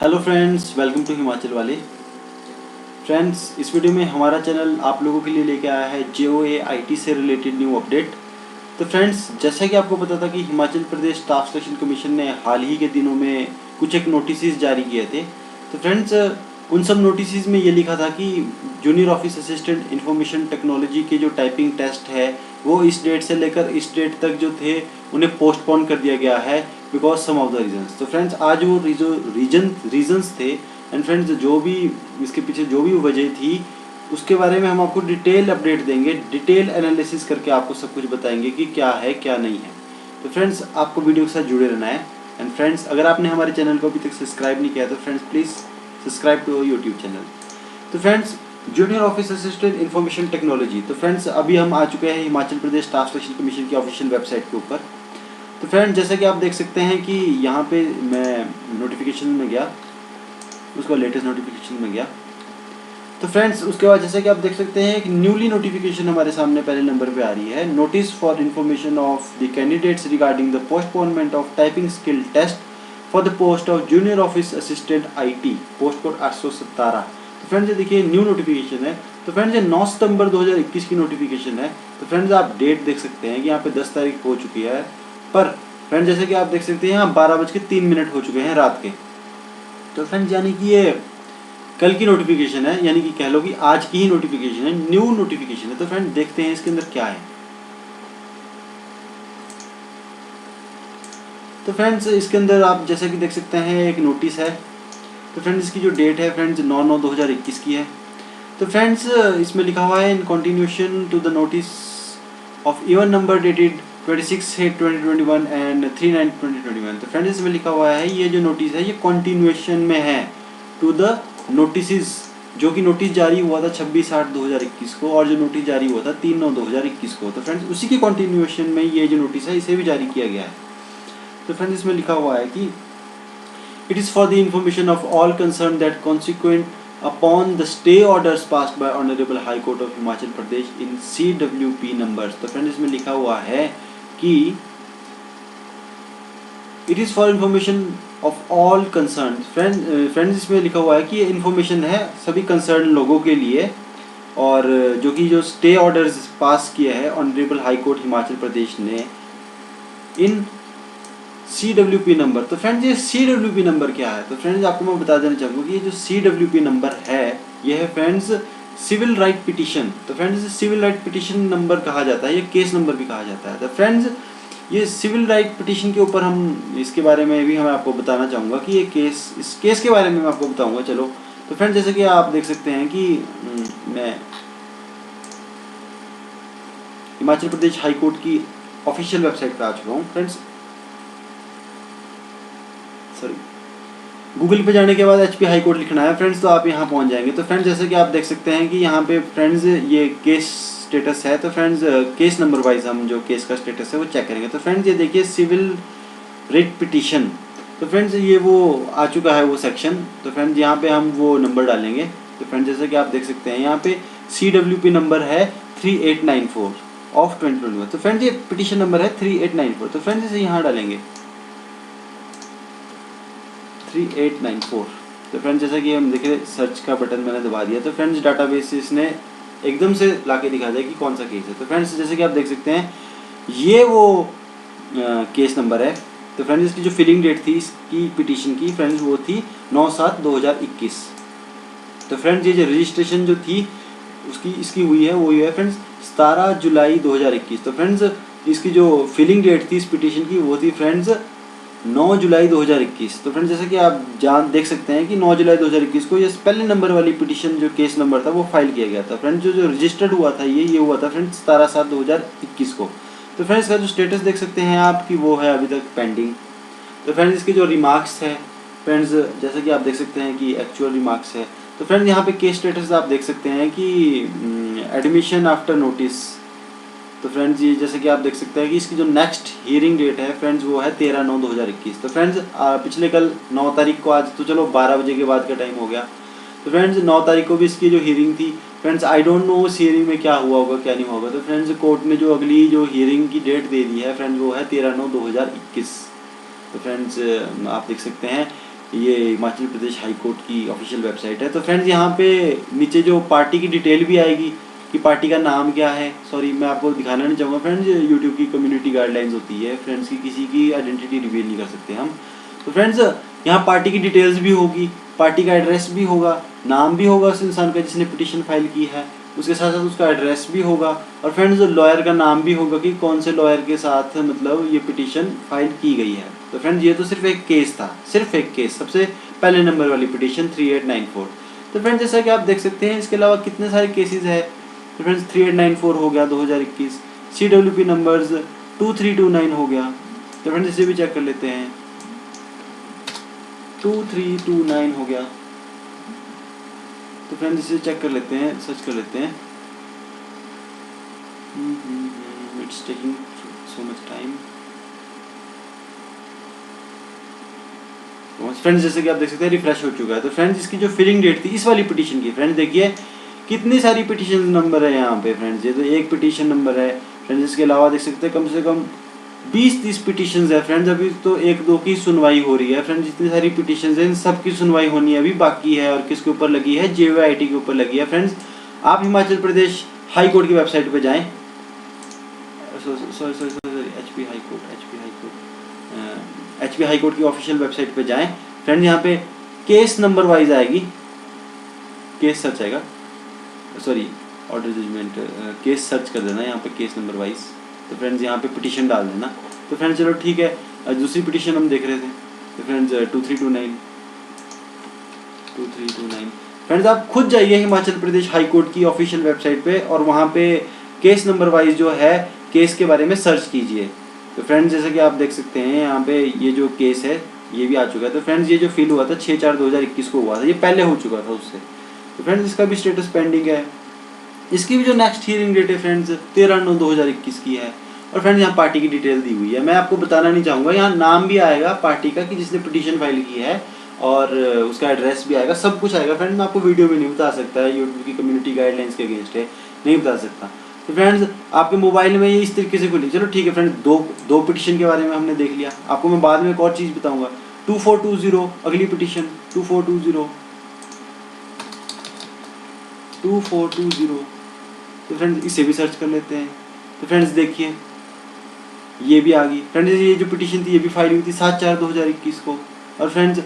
Hello friends, welcome to Himachal वाले। Friends, इस video में हमारा चैनल आप लोगों के लिए लेके आया है JOA IT से रिलेटेड न्यू अपडेट। तो फ्रेंड्स, जैसा कि आपको पता था कि Himachal Pradesh staff selection commission ने हाल ही के दिनों में कुछ एक नोटिस जारी किए थे। तो फ्रेंड्स, उन सब नोटिस में ये लिखा था कि junior office assistant information technology के जो टाइपिंग टेस्ट है वो इस डेट से लेकर इस डेट तक जो थे उन्हें पोस्टपोन कर दिया गया है because some of the reasons. तो फ्रेंड्स, आज वो रीजंस थे एंड फ्रेंड्स, जो भी इसके पीछे जो भी वजह थी उसके बारे में हम आपको डिटेल अपडेट देंगे, डिटेल एनालिसिस करके आपको सब कुछ बताएंगे कि क्या है क्या नहीं है। तो फ्रेंड्स, आपको वीडियो के साथ जुड़े रहना है। एंड फ्रेंड्स, अगर आपने हमारे चैनल को अभी तक सब्सक्राइब नहीं किया तो friends please subscribe to YouTube channel. तो friends, junior office assistant information technology, तो फ्रेंड्स अभी हम आ चुके हैं Himachal Pradesh staff selection commission की ऑफिशियल वेबसाइट के ऊपर। तो फ्रेंड्स, जैसा कि आप देख सकते हैं कि यहाँ पे मैं नोटिफिकेशन में गया, उसका लेटेस्ट नोटिफिकेशन में गया। तो फ्रेंड्स, उसके बाद जैसे कि आप देख सकते हैं एक न्यूली नोटिफिकेशन हमारे सामने पहले नंबर पे आ रही है। Notice for information of the candidates regarding the postponement of typing skill test for the post of junior office assistant IT, post code 817। तो फ्रेंड्स, ये देखिए न्यू नोटिफिकेशन है। तो फ्रेंड्स, ये 9 सितंबर 2021 की नोटिफिकेशन है। तो फ्रेंड्स, आप डेट देख सकते हैं कि यहाँ पे 10 तारीख हो चुकी है, पर फ्रेंड्स जैसे कि आप देख सकते हैं यहाँ 12:03 हो चुके हैं रात के। तो फ्रेंड्स, यानी कि ये कल की नोटिफिकेशन है, यानी कि कह लो कि आज की ही नोटिफिकेशन है, न्यू नोटिफिकेशन है। तो फ्रेंड्स, देखते हैं इसके अंदर क्या है। तो फ्रेंड्स, इसके अंदर आप जैसे कि देख सकते हैं एक नोटिस है। तो फ्रेंड्स, इसकी जो डेट है फ्रेंड्स 9/9/2021 की है। तो फ्रेंड्स, इसमें लिखा हुआ है in continuation to the notice of even number dated 26/8/2021 and 3/9/2021। तो फ्रेंड्स, इसमें लिखा हुआ है ये जो नोटिस है ये कंटिन्यूएशन में है टू द नोटिस जो कि नोटिस जारी हुआ था 26/8/2021 को और जो नोटिस जारी हुआ था 3/9/2021 को। तो फ्रेंड्स, उसी के कंटिन्यूएशन में ये जो नोटिस है इसे भी जारी किया गया है। तो फ्रेंड्स, इसमें लिखा हुआ है कि it is for the information of all concern that consequent upon the stay orders passed by honourable high court of Himachal Pradesh in CWP numbers. तो फ्रेंड्स, इसमें लिखा हुआ है कि it is for information of all concern. Friends, इसमें लिखा हुआ है कि ये इन्फॉर्मेशन है सभी कंसर्न लोगों के लिए, और जो कि जो स्टे ऑर्डर्स पास किया है honourable high court Himachal Pradesh ने इन CWP नंबर। तो फ्रेंड्स, ये CWP नंबर क्या है? तो फ्रेंड्स, आपको मैं बता देना चाहूँगा कि ये जो CWP नंबर है ये है फ्रेंड्स सिविल राइट पिटीशन। तो friends, civil writ petition number कहा जाता है, ये केस नंबर भी कहा जाता है। तो फ्रेंड्स, ये सिविल राइट पिटीशन के ऊपर हम इसके बारे में भी मैं आपको बताना चाहूँगा कि ये केस, इस केस के बारे में मैं आपको बताऊँगा। चलो, तो फ्रेंड्स, जैसे कि आप देख सकते हैं कि मैं हिमाचल प्रदेश हाई कोर्ट की ऑफिशियल वेबसाइट पर आ चुका हूँ। फ्रेंड्स, सॉरी, गूगल पे जाने के बाद HP हाई कोर्ट लिखना है फ्रेंड्स, तो आप यहाँ पहुँच जाएंगे। तो फ्रेंड्स, जैसे कि आप देख सकते हैं कि यहाँ पे फ्रेंड्स ये केस स्टेटस है। तो फ्रेंड्स, केस नंबर वाइज हम जो केस का स्टेटस है वो चेक करेंगे। तो फ्रेंड्स, ये देखिए सिविल रिट पिटीशन। तो फ्रेंड्स, ये वो आ चुका है वो सेक्शन। तो फ्रेंड्स, यहाँ पे हम वो नंबर डालेंगे। तो फ्रेंड्स, जैसे कि आप देख सकते हैं यहाँ पे CWP नंबर है 3894 ऑफ 2021। तो फ्रेंड्स, ये पिटीशन नंबर है 3894। तो फ्रेंड्स, इसे यहाँ डालेंगे 3894। तो फ्रेंड्स, जैसा कि हम देखें सर्च का बटन मैंने दबा दिया। तो फ्रेंड्स, डाटाबेस इसने एकदम से लाके दिखा दिया कि कौन सा केस है। तो फ्रेंड्स, जैसे कि आप देख सकते हैं ये वो केस नंबर है। तो फ्रेंड्स, इसकी जो फिलिंग डेट थी इसकी पिटीशन की फ्रेंड्स वो थी 9/7/2021। तो फ्रेंड्स, ये जो रजिस्ट्रेशन जो थी उसकी इसकी हुई है वो हुई है फ्रेंड्स 17 जुलाई 2021। तो फ्रेंड्स, इसकी जो फिलिंग डेट थी इस पिटीशन की वो थी फ्रेंड्स 9 जुलाई 2021। तो फ्रेंड्स, जैसे कि आप देख सकते हैं कि 9 जुलाई 2021 को ये पहले नंबर वाली पिटीशन जो केस नंबर था वो फाइल किया गया था। फ्रेंड्स, जो रजिस्टर्ड हुआ था ये हुआ था फ्रेंड्स 17/7/2021 को। तो फ्रेंड्स, इसका जो स्टेटस देख सकते हैं आप कि वो है अभी तक पेंडिंग। तो फ्रेंड्स, इसके जो रिमार्क्स है फ्रेंड्स, जैसे कि आप देख सकते हैं कि एक्चुअल रिमार्क्स है। तो फ्रेंड्स, यहाँ पे केस स्टेटस आप देख सकते हैं कि एडमिशन आफ्टर नोटिस। तो फ्रेंड्स, ये जैसे कि आप देख सकते हैं कि इसकी जो नेक्स्ट हियरिंग डेट है फ्रेंड्स वो है 13/9/2021। तो फ्रेंड्स, पिछले कल 9 तारीख को, आज तो चलो 12 बजे के बाद का टाइम हो गया। तो फ्रेंड्स, 9 तारीख को भी इसकी जो हियरिंग थी फ्रेंड्स, आई डोंट नो उस हियरिंग में क्या हुआ होगा क्या नहीं होगा। तो फ्रेंड्स, कोर्ट ने जो अगली जो हियरिंग की डेट दे दी है फ्रेंड्स वो है 13/9/2021। तो फ्रेंड्स, आप देख सकते हैं ये हिमाचल प्रदेश हाई कोर्ट की ऑफिशियल वेबसाइट है। तो फ्रेंड्स यहाँ पे नीचे जो पार्टी की डिटेल भी आएगी कि पार्टी का नाम क्या है। सॉरी, मैं आपको दिखाना नहीं चाहूँगा फ्रेंड्स, यूट्यूब की कम्युनिटी गाइडलाइंस होती है फ्रेंड्स की, किसी की आइडेंटिटी रिवील नहीं कर सकते हम। तो फ्रेंड्स यहाँ पार्टी की डिटेल्स भी होगी, पार्टी का एड्रेस भी होगा, नाम भी होगा उस इंसान का जिसने पिटीशन फाइल की है, उसके साथ साथ उसका एड्रेस भी होगा, और फ्रेंड्स लॉयर का नाम भी होगा कि कौन से लॉयर के साथ मतलब ये पिटीशन फाइल की गई है। तो फ्रेंड्स ये तो सिर्फ एक केस था, सिर्फ एक केस, सबसे पहले नंबर वाली पिटीशन 3894। तो फ्रेंड्स जैसा कि आप देख सकते हैं इसके अलावा कितने सारे केसेस है। तो फ्रेंड्स 3894 हो गया 2021, CWP नंबर्स 2329 हो गया। तो फ्रेंड्स इसे भी चेक कर लेते हैं, 2329 हो गया। तो फ्रेंड्स इसे चेक कर लेते हैं, सर्च कर लेते हैं। It's taking so much time. Friends जैसे कि आप देख सकते हैं रिफ्रेश हो चुका है। तो फ्रेंड्स इसकी जो फिलिंग डेट थी इस वाली पिटीशन की, फ्रेंड्स देखिए कितनी सारी पिटीशन नंबर है यहाँ पे फ्रेंड्स। ये तो एक पिटीशन नंबर है फ्रेंड्स, इसके अलावा देख सकते हैं कम से कम 20-30 पिटीशंस है फ्रेंड्स। अभी तो 1-2 की सुनवाई हो रही है फ्रेंड्स, जितनी सारी पिटीशंस हैं इन सब की सुनवाई होनी है अभी बाकी है। और किसके ऊपर लगी है? JOAIT के ऊपर लगी है फ्रेंड्स। आप हिमाचल प्रदेश हाई कोर्ट की वेबसाइट पे जाएं, सॉरी HP हाई कोर्ट की ऑफिशियल वेबसाइट पे जाएं फ्रेंड्स। यहाँ पे केस नंबर वाइज आएगी, केस सर्च आएगा, sorry order judgement, case search कर देना यहाँ पे केस नंबर वाइज। तो फ्रेंड्स यहाँ पे पिटीशन डाल देना। तो फ्रेंड्स चलो ठीक है, दूसरी पिटीशन हम देख रहे थे। तो फ्रेंड्स 2329 फ्रेंड्स आप खुद जाइए हिमाचल प्रदेश हाई कोर्ट की ऑफिशियल वेबसाइट पे और वहाँ पे केस नंबर वाइज जो है केस के बारे में सर्च कीजिए। तो फ्रेंड्स जैसा कि आप देख सकते हैं यहाँ पे ये जो केस है ये भी आ चुका है। तो फ्रेंड्स ये जो फील हुआ था 6/4/2021 को हुआ था, ये पहले हो चुका था उससे। तो फ्रेंड्स इसका भी स्टेटस पेंडिंग है। इसकी भी जो नेक्स्ट हियरिंग डेट है फ्रेंड्स 13/9/2021 की है। और फ्रेंड्स यहाँ पार्टी की डिटेल दी हुई है, मैं आपको बताना नहीं चाहूँगा, यहाँ नाम भी आएगा पार्टी का कि जिसने पिटीशन फाइल की है और उसका एड्रेस भी आएगा, सब कुछ आएगा फ्रेंड्स। मैं आपको वीडियो में नहीं बता सकता है, यूट्यूब की कम्युनिटी गाइडलाइंस के अगेंस्ट है, नहीं बता सकता। तो फ्रेंड्स आपके मोबाइल में ये इस तरीके से खुली। चलो ठीक है फ्रेंड्स, दो पिटीशन के बारे में हमने देख लिया। आपको मैं बाद में एक और चीज़ बताऊँगा। 2420 अगली पिटीशन 2420। तो फ्रेंड्स इसे भी सर्च कर लेते हैं। तो फ्रेंड्स देखिए ये भी आ गई फ्रेंड्स, ये जो पिटीशन थी ये भी फाइल हुई थी 7/4/2021 को। और फ्रेंड्स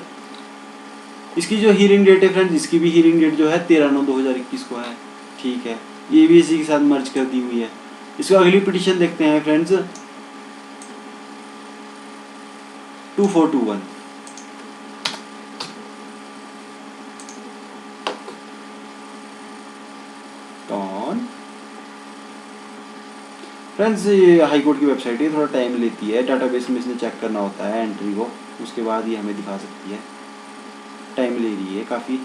इसकी जो हियरिंग डेट है फ्रेंड्स, इसकी भी हियरिंग डेट जो है 13/9/2021 को है। ठीक है, ये भी इसी के साथ मर्ज कर दी हुई है। इसको अगली पिटीशन देखते हैं फ्रेंड्स 2421। फ्रेंड्स ये हाई कोर्ट की वेबसाइट है, थोड़ा टाइम लेती है, डाटाबेस में इसने चेक करना होता है एंट्री को, उसके बाद ये हमें दिखा सकती है। टाइम ले रही है काफ़ी।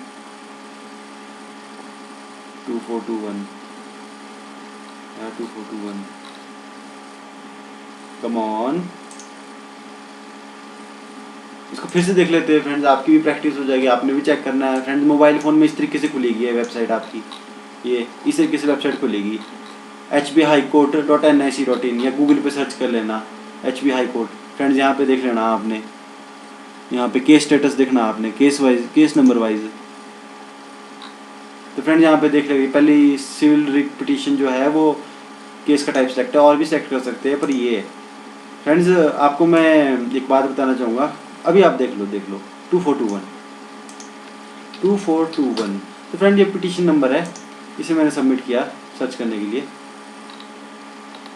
2421 कम ऑन। इसको फिर से देख लेते हैं फ्रेंड्स, आपकी भी प्रैक्टिस हो जाएगी, आपने भी चेक करना है फ्रेंड्स। मोबाइल फ़ोन में इस तरीके से खुलेगी है वेबसाइट आपकी, ये इस तरीके से वेबसाइट खुलेगी hbhighcourt.nic.in या गूगल पे सर्च कर लेना HB हाई कोर्ट। फ्रेंड्स यहाँ पे देख लेना आपने, यहाँ पे केस स्टेटस देखना आपने, case wise, case number wise. तो फ्रेंड्स यहाँ पे देख लेंगे, पहली सिविल रिट पिटीशन जो है वो केस का टाइप सेलेक्ट है, और भी सेलेक्ट कर सकते हैं पर ये है। फ्रेंड्स आपको मैं एक बात बताना चाहूँगा, अभी आप देख लो 2421। तो फ्रेंड ये पिटीशन नंबर है, इसे मैंने सबमिट किया सर्च करने के लिए।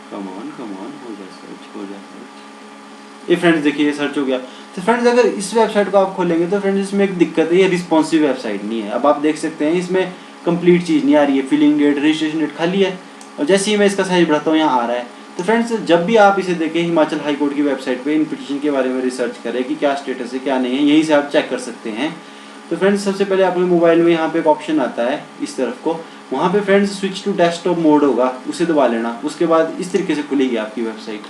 कम ऑन हो जा सर्च। ये फ्रेंड्स देखिए ये सर्च हो गया। तो फ्रेंड्स अगर इस वेबसाइट को आप खोलेंगे तो फ्रेंड्स इसमें एक दिक्कत है, ये रिस्पॉन्सिव वेबसाइट नहीं है। अब आप देख सकते हैं इसमें कंप्लीट चीज़ नहीं आ रही है, फिलिंग डेट, रजिस्ट्रेशन डेट खाली है, और जैसे ही मैं इसका साइज बढ़ाता हूँ यहाँ आ रहा है। तो फ्रेंड्स जब भी आप इसे देखें हिमाचल हाई कोर्ट की वेबसाइट पे इन पिटीशन के बारे में रिसर्च करें कि क्या स्टेटस है क्या नहीं है, यहीं से आप चेक कर सकते हैं। तो फ्रेंड्स सबसे पहले आपके मोबाइल में यहाँ पे एक ऑप्शन आता है इस तरफ को, वहाँ पे friends switch to desktop mode होगा, उसे दबा लेना। उसके बाद इस तरीके से खुलेगी आपकी वेबसाइट।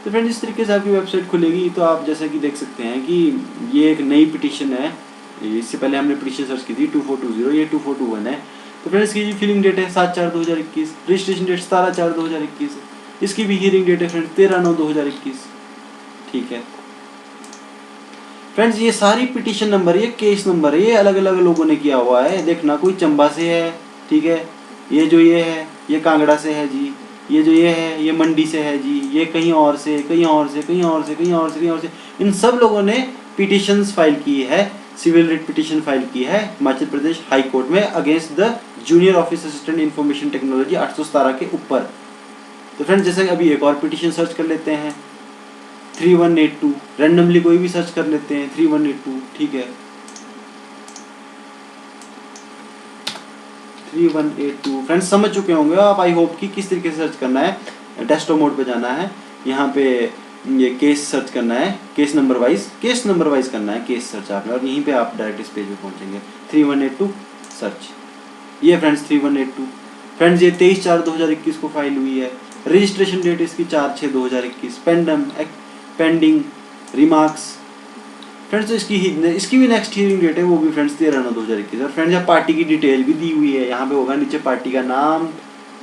तो फ्रेंड्स इस तरीके से आपकी वेबसाइट खुलेगी। तो आप जैसे कि देख सकते हैं कि ये एक नई पिटीशन है, इससे पहले हमने पिटीशन सर्च की थी 2420, ये 2421 है। तो फ्रेंड्स इसकी फिलिंग डेट है 7/4/2021, रजिस्ट्रेशन डेट 17/4/2021, इसकी भी हियरिंग डेट है फ्रेंड्स 13/9/2021। ठीक है, फ्रेंड्स ये सारी पिटीशन नंबर, ये केस नंबर, ये अलग अलग लोगों ने किया हुआ है। देखना, कोई चंबा से है, ठीक है, ये जो ये है ये कांगड़ा से है जी, ये जो ये है ये मंडी से है जी, ये कहीं और से, कहीं और से, कहीं और से, कहीं और से, कहीं और से, इन सब लोगों ने पिटीशंस फाइल की है, सिविल रिट पिटीशन फाइल की है हिमाचल प्रदेश हाई कोर्ट में against the junior office assistant information technology 817 के ऊपर। तो फ्रेंड्स जैसे अभी एक और पिटीशन सर्च कर लेते हैं 3182, रैंडमली कोई भी सर्च कर लेते हैं 3182, ठीक है 3182। फ्रेंड्स समझ चुके होंगे आप, आई होप कि किस तरीके से सर्च करना है। डेस्कटॉप मोड पे जाना है, यहाँ पे ये केस सर्च करना है, केस नंबर वाइज करना है केस सर्च आपने, और यहीं पे आप डायरेक्ट इस पेज पे पहुंचेंगे 3182 सर्च। ये फ्रेंड्स 3182, फ्रेंड्स ये 23/4/2021 को फाइल हुई है। रजिस्ट्रेशन डेट इसकी 4/6/2021। पेंडिंग रिमार्क्स फ्रेंड्स, इसकी भी नेक्स्ट हियरिंग डेट है, वो भी फ्रेंड्स 13/9/2021। और फ्रेंड्स यहाँ पार्टी की डिटेल भी दी हुई है, यहाँ पे होगा नीचे पार्टी का नाम,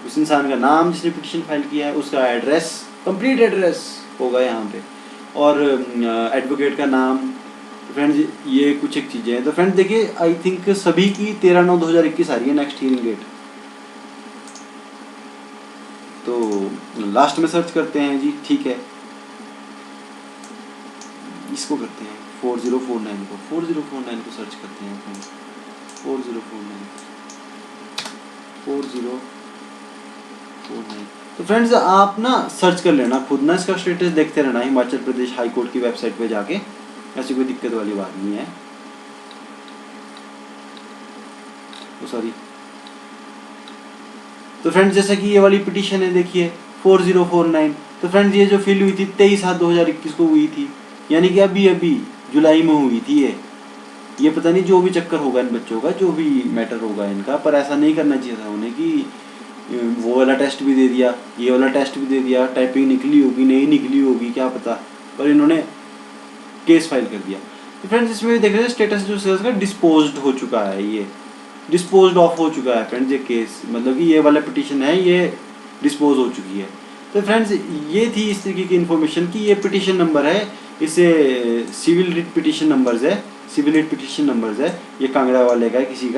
उस इंसान का नाम जिसने पिटीशन फाइल किया है, उसका एड्रेस, कंप्लीट एड्रेस होगा यहाँ पे, और एडवोकेट का नाम। फ्रेंड्स ये कुछ एक चीज़ें हैं। तो फ्रेंड्स देखिए, आई थिंक सभी की 13/9/2021 आ रही है नेक्स्ट हियरिंग डेट। तो लास्ट में सर्च करते हैं जी, ठीक है, इसको करते हैं 4049 को, 4049 को सर्च करते हैं फ्रेंड्स, 4049। तो फ्रेंड्स आप ना सर्च कर लेना खुद ना, इसका स्टेटस देखते रहना हिमाचल प्रदेश हाई कोर्ट की वेबसाइट पे जाके, ऐसी कोई दिक्कत वाली बात नहीं है। सॉरी। तो फ्रेंड्स जैसा कि ये वाली पिटीशन है देखिए 4049, तो फ्रेंड्स ये जो फिल हुई थी 23/7/2021 को हुई थी, यानी कि अभी जुलाई में हुई थी ये पता नहीं जो भी चक्कर होगा इन बच्चों का, जो भी मैटर होगा इनका, पर ऐसा नहीं करना चाहिए था उन्हें कि वो वाला टेस्ट भी दे दिया, ये वाला टेस्ट भी दे दिया, टाइपिंग निकली होगी नहीं निकली होगी क्या पता, पर इन्होंने केस फाइल कर दिया। तो फ्रेंड्स इसमें देख रहे हैं स्टेटस जो सेल्स का डिस्पोज्ड हो चुका है, ये डिस्पोज्ड ऑफ हो चुका है फ्रेंड्स ये केस, मतलब कि ये वाला पिटीशन है ये डिस्पोज हो चुकी है। तो फ्रेंड्स ये थी इस तरीके की इन्फॉर्मेशन कि ये पिटीशन नंबर है, इसे सिविल रिट पिटीशन नंबर्स है, सिविल रिट पिटीशन नंबर्स है, ये कांगड़ा वाले का है, किसी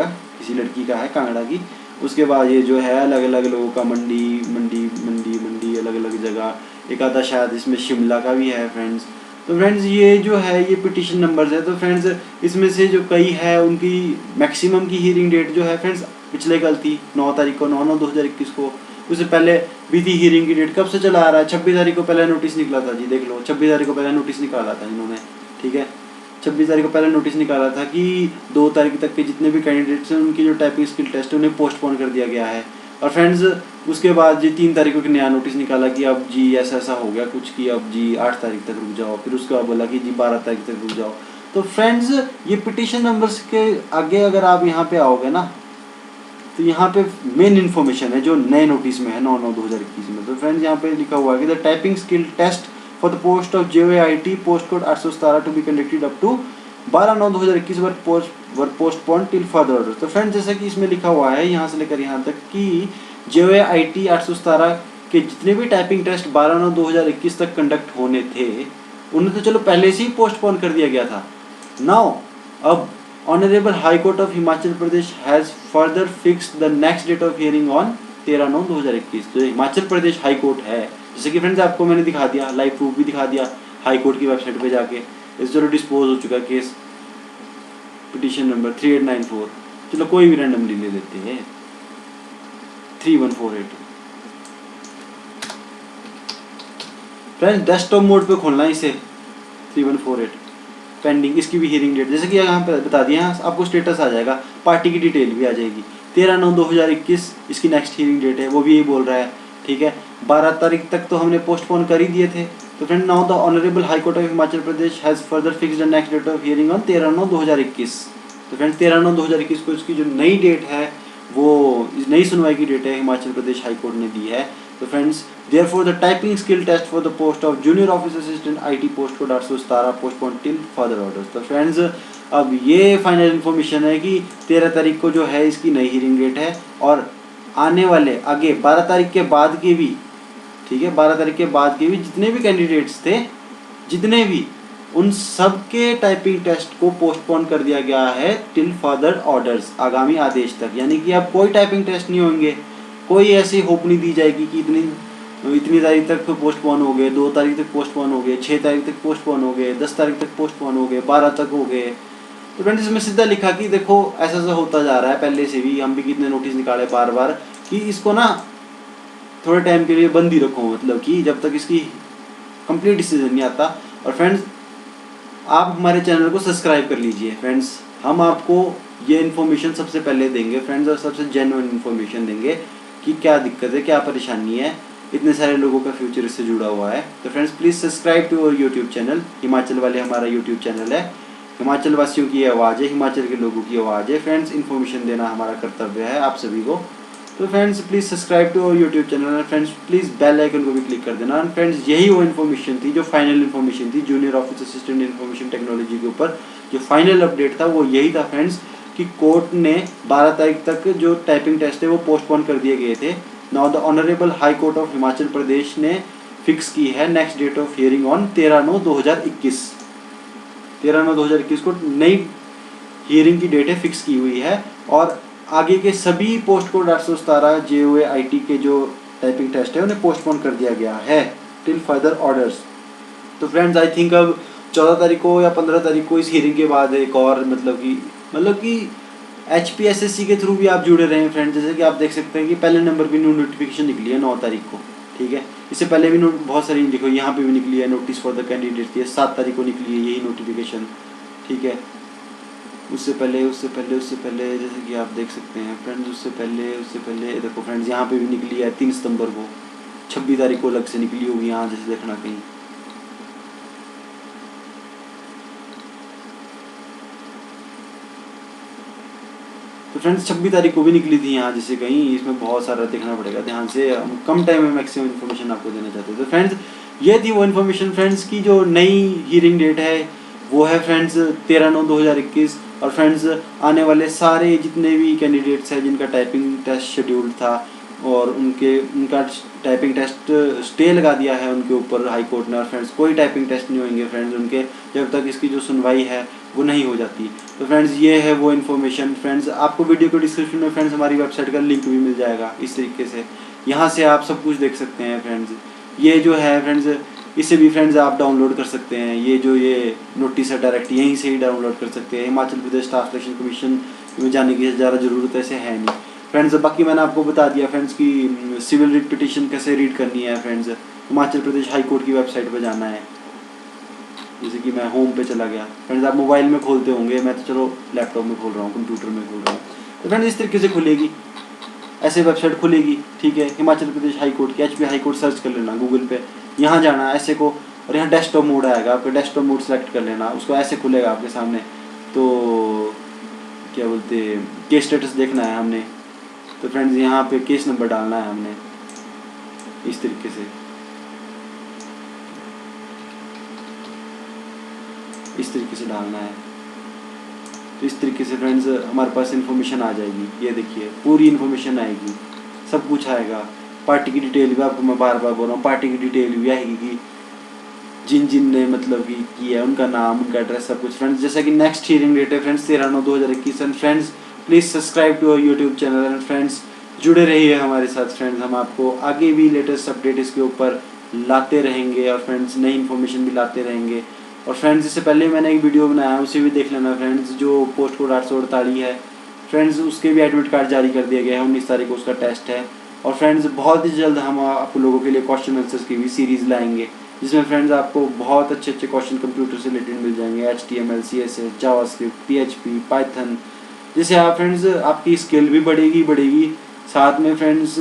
लड़की का है कांगड़ा की। उसके बाद ये जो है अलग अलग लोगों का मंडी अलग अलग जगह, एक आधा शायद इसमें शिमला का भी है फ्रेंड्स। तो फ्रेंड्स ये जो है ये पिटीशन नंबर्स है। तो फ्रेंड्स इसमें से जो कई है उनकी मैक्सिमम की हियरिंग डेट जो है फ्रेंड्स पिछले कल थी 9 तारीख को, 9/9/2021 को। उससे पहले भी थी हियरिंग की डेट, कब से चला आ रहा है, 26 तारीख को पहले नोटिस निकला था जी, देख लो 26 तारीख को पहले नोटिस निकाला था इन्होंने, ठीक है 26 तारीख को पहले नोटिस निकाला था कि 2 तारीख तक के जितने भी कैंडिडेट्स हैं उनकी जो टाइपिंग स्किल टेस्ट है उन्हें पोस्टपोन कर दिया गया है। और फ्रेंड्स उसके बाद जी 3 तारीख को नया नोटिस निकाला कि अब जी ऐसा हो गया कुछ कि अब जी 8 तारीख तक रुक जाओ, फिर उसके बाद बोला कि जी 12 तारीख तक रुक जाओ। तो फ्रेंड्स ये पिटीशन नंबर्स के आगे अगर आप यहाँ पे आओगे ना, तो यहाँ पे मेन इन्फॉर्मेशन है जो नए नोटिस में है 9/9/2021 में। तो फ्रेंड्स यहाँ पे लिखा हुआ है कि the typing skill test for the post of JOAIT post code 817 to be conducted up to 12/9/2021 were postpone till further order. तो फ्रेंड्स जैसा कि इसमें लिखा हुआ है यहाँ से लेकर यहाँ तक कि JOAIT 817 के जितने भी टाइपिंग टेस्ट 12/9/2021 तक कंडक्ट होने थे उन्हें तो चलो पहले से ही पोस्टपोन कर दिया गया था। नाउ अब honourable high court of Himachal Pradesh has further fixed the next date of hearing on 13/9/2021। जो हिमाचल प्रदेश हाई कोर्ट है, जैसे कि फ्रेंड्स आपको मैंने दिखा दिया, लाइव प्रूफ भी दिखा दिया हाई कोर्ट की वेबसाइट पे जाके, इस चलो डिस्पोज हो चुका केस पिटीशन नंबर 3894, चलो कोई भी रैंडमली ले लेते हैं 3148। फ्रेंड्स डेस्कटॉप मोड पे खोलना है इसे 3148 पेंडिंग, इसकी भी हियरिंग डेट जैसे कि यहाँ पे बता दिया आपको स्टेटस आ जाएगा, पार्टी की डिटेल भी आ जाएगी 13/9/2021 इसकी नेक्स्ट हियरिंग डेट है, वो भी यही बोल रहा है, ठीक है 12 तारीख तक तो हमने पोस्टपोन कर ही दिए थे। तो friend now the honourable high court of Himachal Pradesh has further fixed the next date of hearing on 13/9/2021। तो फ्रेंड्स 13/9/2021 को इसकी जो नई डेट है वो नई सुनवाई की डेट है हिमाचल प्रदेश हाई कोर्ट ने दी है। तो friends therefore the typing skill test for the post of junior office assistant IT post code 817 postponed till further orders। तो फ्रेंड्स अब ये फाइनल इन्फॉर्मेशन है कि 13 तारीख को जो है इसकी नई हियरिंग डेट है, और आने वाले आगे 12 तारीख के बाद के भी, ठीक है 12 तारीख के बाद के भी जितने भी कैंडिडेट्स थे, जितने भी उन सब के टाइपिंग टेस्ट को पोस्टपोन कर दिया गया है टिल फर्दर ऑर्डर्स, आगामी आदेश तक। यानी कि अब कोई टाइपिंग टेस्ट नहीं होंगे, कोई ऐसी होप नहीं दी जाएगी कि इतनी तारीख तक पोस्टपोन हो गए, 2 तारीख तक पोस्टपोन हो गए, 6 तारीख तक पोस्टपोन हो गए, 10 तारीख तक पोस्टपोन हो गए, 12 तक हो गए। तो फ्रेंड्स इसमें सीधा लिखा कि देखो ऐसा ऐसा होता जा रहा है, पहले से भी हम भी कितने नोटिस निकाले बार बार कि इसको ना थोड़े टाइम के लिए बंद ही रखो, मतलब कि जब तक इसकी कंप्लीट डिसीजन नहीं आता। और फ्रेंड्स आप हमारे चैनल को सब्सक्राइब कर लीजिए फ्रेंड्स, हम आपको ये इन्फॉर्मेशन सबसे पहले देंगे फ्रेंड्स, और सबसे जेन्युइन इन्फॉर्मेशन देंगे कि क्या दिक्कत है, क्या परेशानी है, इतने सारे लोगों का फ्यूचर इससे जुड़ा हुआ है। तो friends please subscribe to our YouTube channel, Himachal वाले हमारा यूट्यूब चैनल है, हिमाचल वासियों की आवाज़ है, हिमाचल के लोगों की आवाज़ है फ्रेंड्स। इन्फॉर्मेशन देना हमारा कर्तव्य है आप सभी को। तो friends please subscribe to our YouTube channel and friends please bell icon को भी क्लिक कर देना। एंड फ्रेंड्स यही वो इन्फॉर्मेशन थी जो फाइनल इन्फॉर्मेशन थी junior office assistant information technology के ऊपर। जो फाइनल अपडेट था वो यही था फ्रेंड्स कि कोर्ट ने 12 तारीख तक जो टाइपिंग टेस्ट है वो पोस्टपोन कर दिए गए थे। Now the honourable high court of Himachal Pradesh ने फिक्स की है next date of hearing on 13/9/2021। 13/9/2021 को नई हियरिंग की डेट है फिक्स की हुई है। और आगे के सभी पोस्ट कोड 817 JOA IT के जो टाइपिंग टेस्ट है उन्हें पोस्टपोन कर दिया गया है टिल फर्दर ऑर्डर्स। तो फ्रेंड्स आई थिंक अब 14 तारीख को या 15 तारीख को इस हियरिंग के बाद एक और मतलब कि HPSSC के थ्रू भी आप जुड़े रहे हैं फ्रेंड्स। जैसे कि आप देख सकते हैं कि पहले नंबर पर नोटिफिकेशन निकली है 9 तारीख को, ठीक है। इससे पहले भी बहुत सारी देखो यहाँ पे भी निकली है नोटिस फॉर द कैंडिडेट थी, 7 तारीख को निकली है यही नोटिफिकेशन, ठीक है। उससे पहले जैसे कि आप देख सकते हैं फ्रेंड्स, उससे पहले देखो फ्रेंड्स यहाँ पे भी निकली है 3 सितंबर को, 26 तारीख को अलग से निकली होगी यहाँ, जैसे देखना कहीं। तो फ्रेंड्स 26 तारीख को भी निकली थी यहाँ जैसे कहीं, इसमें बहुत सारा देखना पड़ेगा ध्यान से, हम कम टाइम में मैक्सिमम इन्फॉर्मेशन आपको देना चाहते हैं। तो फ्रेंड्स ये थी वो इन्फॉर्मेशन फ्रेंड्स की जो नई हियरिंग डेट है वो है फ्रेंड्स 13/9/2021। और फ्रेंड्स आने वाले सारे जितने भी कैंडिडेट्स हैं जिनका टाइपिंग टेस्ट शेड्यूल था और उनका टाइपिंग टेस्ट स्टे लगा दिया है उनके ऊपर हाई कोर्ट ने। और फ्रेंड्स कोई टाइपिंग टेस्ट नहीं होंगे फ्रेंड्स उनके जब तक इसकी जो सुनवाई है वो नहीं हो जाती। तो फ्रेंड्स ये है वो इन्फॉर्मेशन। फ्रेंड्स आपको वीडियो के डिस्क्रिप्शन में फ्रेंड्स हमारी वेबसाइट का लिंक भी मिल जाएगा इस तरीके से, यहाँ से आप सब कुछ देख सकते हैं फ्रेंड्स। ये जो है फ्रेंड्स इसे भी फ्रेंड्स आप डाउनलोड कर सकते हैं, ये नोटिस है डायरेक्ट यहीं से ही डाउनलोड कर सकते हैं। Himachal Pradesh staff selection commission में जाने की ज़्यादा ज़रूरत ऐसे है नहीं फ्रेंड्स। बाकी मैंने आपको बता दिया फ्रेंड्स कि सिविल रिट पिटिशन कैसे रीड करनी है friends. Himachal Pradesh high court की वेबसाइट पर जाना है, जैसे कि मैं होम पे चला गया फ्रेंड्स, आप मोबाइल में खोलते होंगे, मैं तो चलो लैपटॉप में खोल रहा हूँ, कंप्यूटर में खोल रहा हूँ। तो फ्रेंड्स इस तरीके से खुलेगी, ऐसे वेबसाइट खुलेगी, ठीक है। हिमाचल प्रदेश हाई कोर्ट की HP हाई कोर्ट सर्च कर लेना गूगल पे, यहाँ जाना ऐसे को, और यहाँ डेस्कटॉप मोड आएगा, आपका डेस्कटॉप मोड सेलेक्ट कर लेना, उसको ऐसे खुलेगा आपके सामने। तो क्या बोलते केस स्टेटस देखना है हमने, तो फ्रेंड्स यहाँ पे केस नंबर डालना है हमने इस तरीके से, डालना है। तो इस तरीके से फ्रेंड्स हमारे पास इन्फॉर्मेशन आ जाएगी, ये देखिए पूरी इन्फॉर्मेशन आएगी, सब कुछ आएगा। पार्टी की डिटेल भी आपको मैं बार बार बोल रहा हूँ, पार्टी की डिटेल भी आएगी कि जिन ने मतलब कि किया है उनका नाम, उनका एड्रेस, सब कुछ फ्रेंड्स। जैसा कि नेक्स्ट हियरिंग डेट है friends 13/9/2021। And friends please subscribe to our YouTube channel and friends जुड़े रहिए हमारे साथ फ्रेंड्स, हम आपको आगे भी लेटेस्ट अपडेट इसके ऊपर लाते रहेंगे और फ्रेंड्स नई इन्फॉर्मेशन भी लाते रहेंगे। और फ्रेंड्स इससे पहले मैंने एक वीडियो बनाया है उसे भी देख लेना फ्रेंड्स, जो पोस्ट कोड 848 है फ्रेंड्स, उसके भी एडमिट कार्ड जारी कर दिया गया है, 19 तारीख को उसका टेस्ट है। और फ्रेंड्स बहुत ही जल्द हम आप लोगों के लिए क्वेश्चन आंसर्स की भी सीरीज़ लाएंगे, जिसमें फ्रेंड्स आपको बहुत अच्छे क्वेश्चन कंप्यूटर से रिलेटेड मिल जाएंगे, HTML CSS JavaScript PHP Python, जिससे आप फ्रेंड्स आपकी स्किल भी बढ़ेगी। साथ में फ्रेंड्स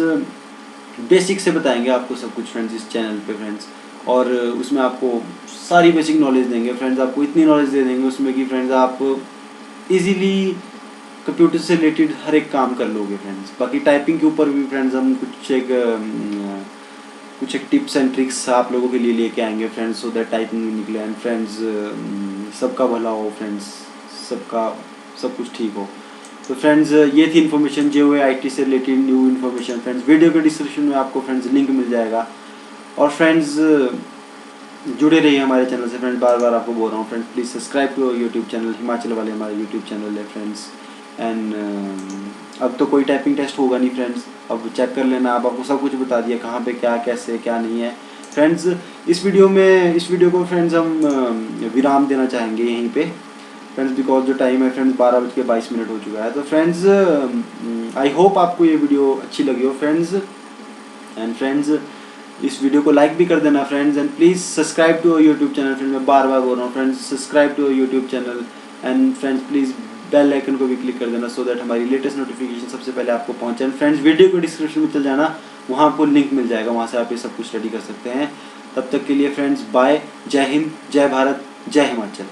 बेसिक से बताएंगे आपको सब कुछ फ्रेंड्स इस चैनल पे फ्रेंड्स, और उसमें आपको सारी बेसिक नॉलेज देंगे फ्रेंड्स, आपको इतनी नॉलेज दे देंगे उसमें कि फ्रेंड्स आप इजीली कंप्यूटर से रिलेटेड हर एक काम कर लोगे फ्रेंड्स। बाकी टाइपिंग के ऊपर भी फ्रेंड्स हम कुछ एक टिप्स एंड ट्रिक्स आप लोगों के लिए लेके आएंगे फ्रेंड्स, सो दैट टाइपिंग भी निकले एंड फ्रेंड्स सबका भला हो फ्रेंड्स, सब कुछ ठीक हो। तो फ्रेंड्स ये थी इन्फॉर्मेशन JOA IT से related new information friends. Video के डिस्क्रिप्शन में आपको फ्रेंड्स लिंक मिल जाएगा। और फ्रेंड्स जुड़े रहिए हमारे चैनल से फ्रेंड्स। बार बार आपको बोल रहा हूँ friends, please subscribe to YouTube channel, Himachal वाले हमारे यूट्यूब चैनल है फ्रेंड्स। एंड अब तो कोई टाइपिंग टेस्ट होगा नहीं फ्रेंड्स, अब चेक कर लेना। अब आपको सब कुछ बता दिया कहाँ पे क्या कैसे क्या नहीं है फ्रेंड्स। इस वीडियो को फ्रेंड्स हम विराम देना चाहेंगे यहीं पे फ्रेंड्स, बिकॉज जो टाइम है फ्रेंड्स 12:22 हो चुका है। तो फ्रेंड्स आई होप आपको ये वीडियो अच्छी लगी हो फ्रेंड्स। एंड फ्रेंड्स इस वीडियो को लाइक भी कर देना friends, and please subscribe to YouTube channel friends. मैं बार बार बोल रहा हूँ friends, subscribe to YouTube channel. And friends please bell icon को भी क्लिक कर देना सो दैट हमारी लेटेस्ट नोटिफिकेशन सबसे पहले आपको पहुँचे। एंड फ्रेंड्स वीडियो को डिस्क्रिप्शन में चल जाना, वहाँ आपको लिंक मिल जाएगा, वहाँ से आप ये सब कुछ स्टडी कर सकते हैं। तब तक के लिए फ्रेंड्स बाय, जय हिंद, जय भारत, जय हिमाचल।